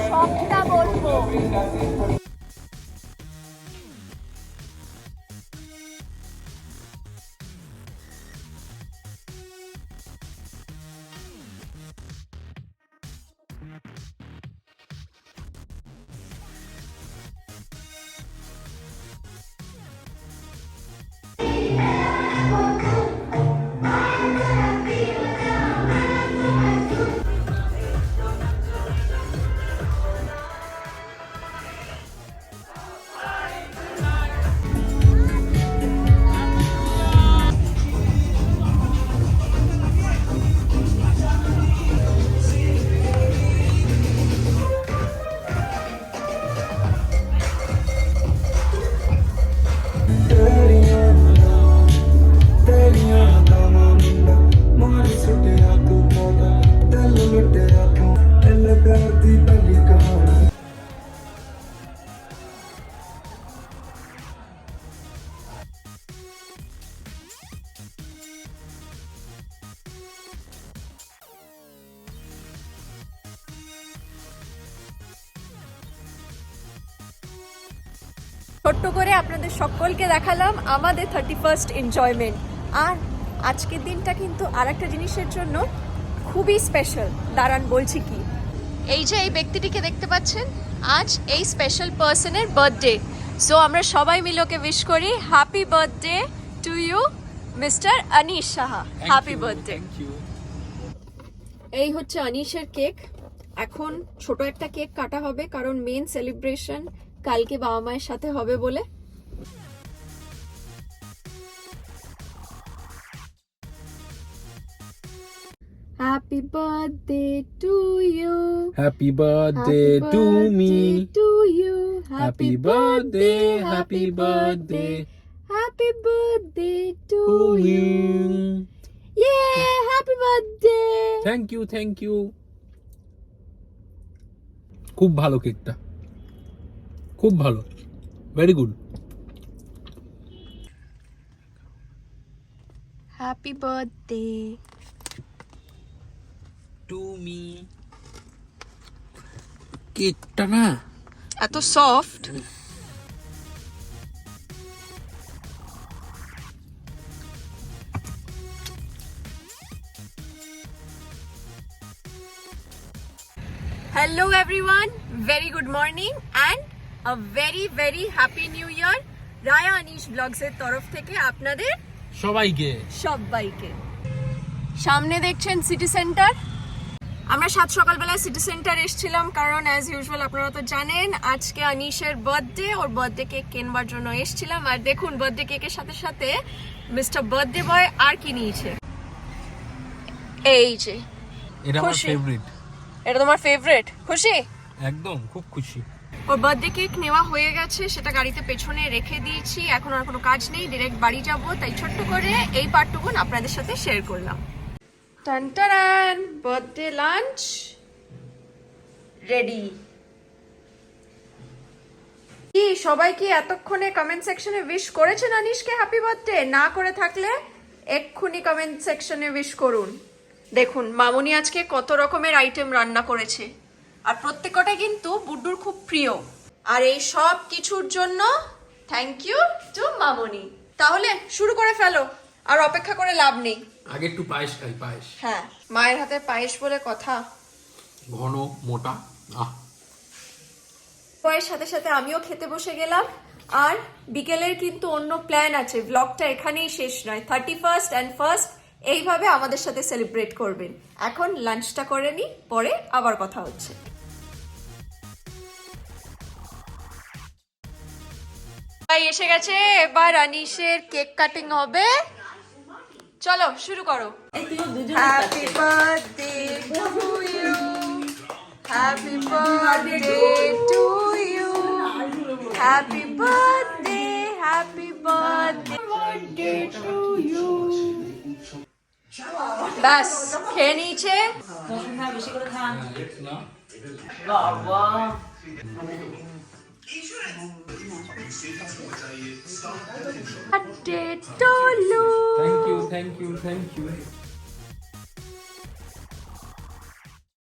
সবটা বলবো। ছোট্ট করে আপনাদের সকলকে দেখালাম আমাদের 31st এনজয়মেন্ট। আর আজকের দিনটা কিন্তু আর একটা জিনিসের জন্য খুবই স্পেশাল। দাঁড়ান বলছি কি, এই যে এই ব্যক্তিটিকে দেখতে পাচ্ছেন, আজ এই স্পেশাল পার্সনের বার্থডে। সো আমরা সবাই মিলে ওকে উইশ করি happy birthday to you mister Anish Saha. Happy birthday. এই হচ্ছে আনিশের কেক। এখন ছোট একটা কেক কাটা হবে, কারণ মেন সেলিব্রেশন কালকে বাবা মায়ের সাথে হবে বলে। Happy birthday to you, happy birthday to me, to you, happy birthday, happy birthday happy birthday to to you. You. Yeah, happy birthday. Thank you, thank you. খুব ভালো কেকটা, খুব ভালো, very good. Happy birthday to me. কেকটা না এত soft. Hello everyone, very good morning and a very happy new year. Raya Anish blogs এর তরফ থেকে আপনাদের সবাইকে সবাইকে। সামনে দেখছেন সিটি সেন্টার। আমরা সাত সকালবেলায় সিটি সেন্টার এসেছিলাম, কারণ অ্যাজ ইউজুয়াল আপনারা তো জানেন আজকে আনিশের বার্থডে। ওর বার্থডে কেক কেনবার জন্য এসেছিলাম। আর দেখুন বার্থডে কেকের সাথে সাথে মিস্টার বার্থডে বয় আর কি নিয়েছে। এই যে এটা আমার খুশি? ফেভারিট। এটা তোমার ফেভারিট? খুশি? একদম খুব খুশি। ওর বার্থডে কেক নেওয়া হয়ে গেছে, সেটা গাড়িতে পেছনে রেখে দিয়েছি। এখন আর কোনো কাজ নেই, ডিরেক্ট বাড়ি যাব। তাই ছোট্ট করে এই পার্টটুকুন আপনাদের সাথে শেয়ার করলাম। টানটারান, বার্থডে লাঞ্চ রেডি। কি সবাই কি এতক্ষণে কমেন্ট সেকশনে উইশ করেছেন আনিশকে হ্যাপি বার্থডে? না করে থাকলে এক্ষুনি কমেন্ট সেকশনে উইশ করুন। দেখুন মামুনি আজকে কত রকমের আইটেম রান্না করেছে, আর প্রত্যেকটা কিন্তু বুড্ডুর খুব প্রিয়। আর এই সব কিছুর জন্য থ্যাংক ইউ টু মামুনি। তাহলে শুরু করে ফেলো, আর অপেক্ষা করে লাভ নেই। আগে একটু পায়েস খাই, পায়েস। হ্যাঁ, মায়ের হাতে পায়েস বলে কথা। ঘন মোটা। পায়ের সাথে সাথে আমিও খেতে বসে গেলাম। আর বিকেলের কিন্তু অন্য প্ল্যান আছে, ব্লগটা এখানেই শেষ নয়। 31st and 1st এইভাবে আমাদের সাথে সেলিব্রেট করবেন। এখন লাঞ্চটা করে নি, পরে আবার কথা হচ্ছে। এসে গেছে, এবার আনিশের কেক কাটিং হবে। চলো শুরু করো। Happy birthday to you, happy birthday to you, happy birthday, happy birthday to you. ব্যাস খেয়ে নিয়েছে। Thank you, thank you, thank you.